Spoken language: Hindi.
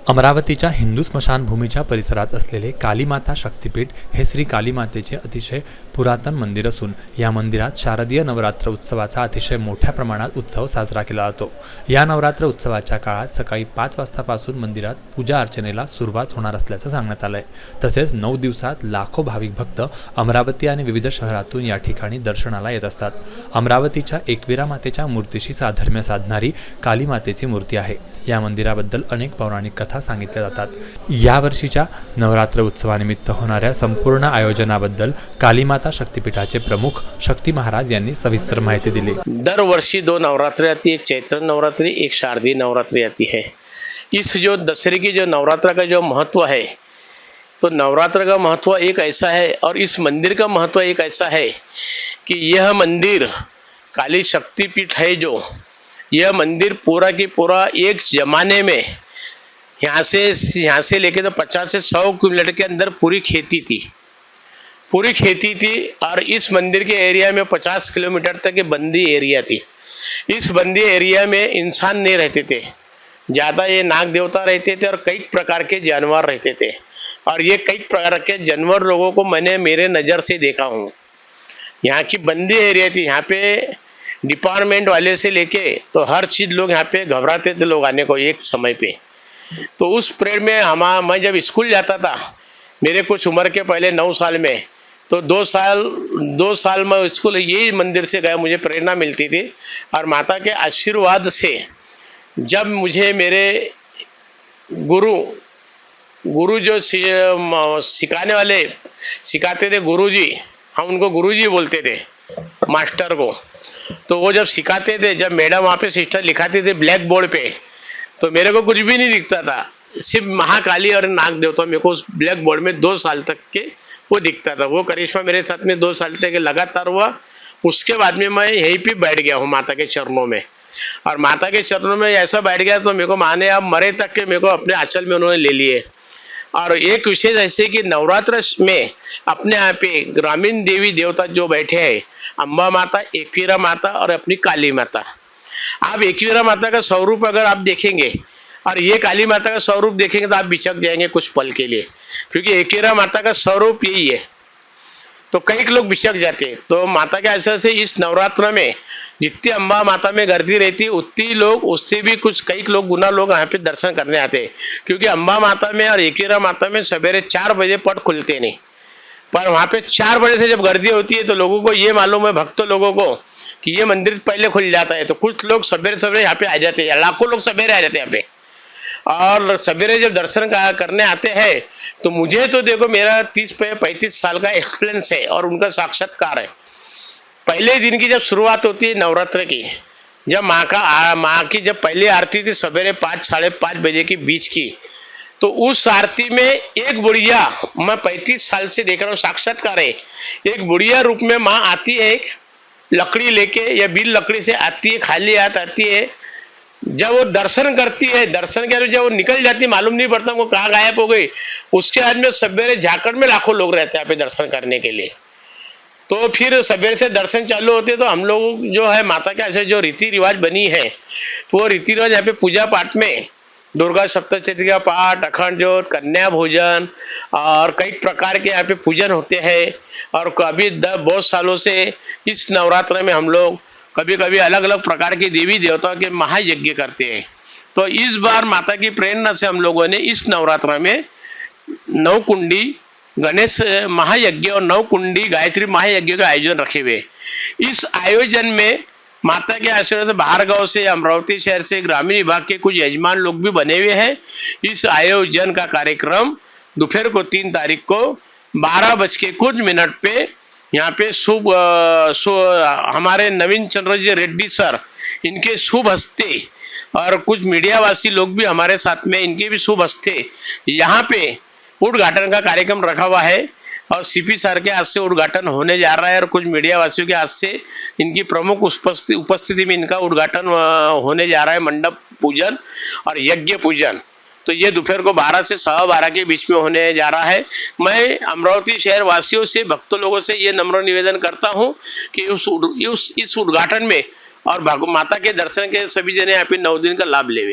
अमरावतीच्या हिंदू स्मशानभूमीच्या परिसरात असलेले कालीमाता शक्तिपीठ हे श्री कालीमातेचे अतिशय पुरातन मंदिर असून या मंदिरात शारदीय नवरात्र उत्सवाचा अतिशय मोठ्या प्रमाणात उत्सव साजरा केला जातो। या नवरात्र उत्सवाच्या काळात सकाळी 5 वाजतापासून मंदिरात पूजा अर्चनेला सुरुवात होणार असल्याचं सांगण्यात आलंय। तसेच 9 दिवसात लाखो भाविक भक्त अमरावती आणि विविध शहरातून या ठिकाणी दर्शनाला येत असतात। अमरावतीच्या एकविरा मातेच्या मूर्तीशी साधर्म्य साधणारी कालीमातेची मूर्ती आहे। या मंदिराबद्दल अनेक पौराणिक कथा सांगितल्या जातात। या वर्षीच्या नवरात्र उत्सवानिमित्त होणाऱ्या संपूर्ण आयोजनाबद्दल कालीमाता शक्तिपीठाचे प्रमुख शक्ति महाराज यांनी सविस्तर माहिती दिली। दरवर्षी 2 नवरात्रि आती है, एक चैत्र नवरात्रि, एक शारदीय नवरात्रि आती है। इस जो दशहरे की जो नवरात्र का जो महत्व है, तो नवरात्र का महत्व एक ऐसा है और इस मंदिर का महत्व एक ऐसा है कि यह मंदिर काली शक्तिपीठ है। जो यह मंदिर पूरा की पूरा एक जमाने में यहाँ से लेके तो 50 से 100 किलोमीटर के अंदर पूरी खेती थी और इस मंदिर के एरिया में 50 किलोमीटर तक बंदी एरिया थी। इस बंदी एरिया में इंसान नहीं रहते थे, ज़्यादा ये नाग देवता रहते थे और कई प्रकार के जानवर रहते थे। और ये कई प्रकार के जानवर लोगों को मैंने मेरे नज़र से देखा हूँ। यहाँ की बंदी एरिया थी, यहाँ पे डिपार्टमेंट वाले से लेके तो हर चीज़ लोग यहाँ पे घबराते थे लोग आने को एक समय पे। तो उस पीरियड में मैं जब स्कूल जाता था, मेरे कुछ उम्र के पहले 9 साल में, तो 2 साल मैं स्कूल यही मंदिर से गया, मुझे प्रेरणा मिलती थी। और माता के आशीर्वाद से जब मुझे मेरे गुरु जो सिखाने वाले सिखाते थे, गुरुजी, हम उनको गुरुजी बोलते थे मास्टर को। तो वो जब सिखाते थे, जब मैडम वहाँ पे सिस्टर लिखाते थे ब्लैक बोर्ड पे, तो मेरे को कुछ भी नहीं दिखता था, सिर्फ महाकाली और नाग देवता मेरे को उस ब्लैक बोर्ड में 2 साल तक के वो दिखता था। वो करिश्मा मेरे साथ में 2 साल तक लगातार हुआ। उसके बाद में मैं यहीं पे बैठ गया हूँ माता के चरणों में। और माता के चरणों में ऐसा बैठ गया तो मेरे को माने अब मरे तक के मेरे को अपने आंचल में उन्होंने ले लिए। और एक विशेष ऐसे कि नवरात्र में अपने यहाँ पे ग्रामीण देवी देवता जो बैठे हैं, अम्बा माता, एकवीरा माता और अपनी काली माता। आप एकवीरा माता का स्वरूप अगर आप देखेंगे और ये काली माता का स्वरूप देखेंगे तो आप बिचक जाएंगे कुछ पल के लिए, क्योंकि एकवीरा माता का स्वरूप यही है। तो कई लोग बिचक जाते हैं। तो माता के आशीर्वाद से इस नवरात्र में जितनी अम्बा माता में गर्दी रहती, उतनी लोग, उससे भी कुछ कई लोग गुना लोग यहाँ पे दर्शन करने आते हैं। क्योंकि अम्बा माता में और एकवीरा माता में सवेरे 4 बजे पट खुलते नहीं, पर वहाँ पे 4 बजे से जब गर्दी होती है तो लोगों को ये मालूम है, भक्तों लोगों को, कि ये मंदिर पहले खुल जाता है। तो कुछ लोग सवेरे यहाँ पे आ जाते हैं, लाखों लोग सवेरे आ जाते हैं यहाँ पे। और सवेरे जब दर्शन करने आते हैं तो मुझे तो देखो मेरा 30-35 साल का एक्सपीरियंस है और उनका साक्षात्कार है। पहले दिन की जब शुरुआत होती है नवरात्र की, जब माँ की जब पहली आरती थी सवेरे 5-5:30 बजे के बीच की, तो उस आरती में एक बुढ़िया, मैं 35 साल से देख रहा हूँ, साक्षात्कार है, एक बुढ़िया रूप में माँ आती है, एक लकड़ी लेके या बील लकड़ी से आती है, खाली हाथ आती है। जब वो दर्शन करती है, दर्शन के जब वो निकल जाती, मालूम नहीं पड़ता वो कहाँ गायब हो गई। उसके बाद में सवेरे झाकड़ में लाखों लोग रहते हैं यहाँ पे दर्शन करने के लिए। तो फिर सवेरे से दर्शन चालू होते तो हम लोग जो है माता के ऐसे जो रीति रिवाज बनी है, तो वो रीति रिवाज यहाँ पे पूजा पाठ में दुर्गा सप्तशती का पाठ, अखंड ज्योत, कन्या भोजन और कई प्रकार के यहाँ पे पूजन होते हैं। और कभी बहुत सालों से इस नवरात्र में हम लोग कभी कभी अलग अलग प्रकार के देवी देवताओं के महायज्ञ करते हैं। तो इस बार माता की प्रेरणा से हम लोगों ने इस नवरात्र में 9 कुंडी गणेश महायज्ञ और 9 कुंडी गायत्री महायज्ञ का आयोजन रखे हुए। इस आयोजन में माता के आशीर्वाद से बाहर गांव से, अमरावती शहर से, ग्रामीण विभाग के कुछ यजमान लोग भी बने हुए हैं। इस आयोजन का कार्यक्रम दोपहर को 3 तारीख को 12 बज के कुछ मिनट पे यहाँ पे हमारे नवीन चंद्र जी रेड्डी सर, इनके शुभ हस्ते और कुछ मीडिया वासी लोग भी हमारे साथ में, इनके भी शुभ हस्ते यहाँ पे उद्घाटन का कार्यक्रम रखा हुआ है। और सीपी सर के हाथ से उद्घाटन होने जा रहा है और कुछ मीडिया वासियों के हाथ से इनकी प्रमुख उपस्थिति में इनका उद्घाटन होने जा रहा है, मंडप पूजन और यज्ञ पूजन। तो ये दोपहर को 12 से 12:15 के बीच में होने जा रहा है। मैं अमरावती शहर वासियों से, भक्तों लोगों से ये नम्र निवेदन करता हूँ कि इस उद्घाटन में और माता के दर्शन के सभी जने यहाँ पे 9 दिन का लाभ लेवे।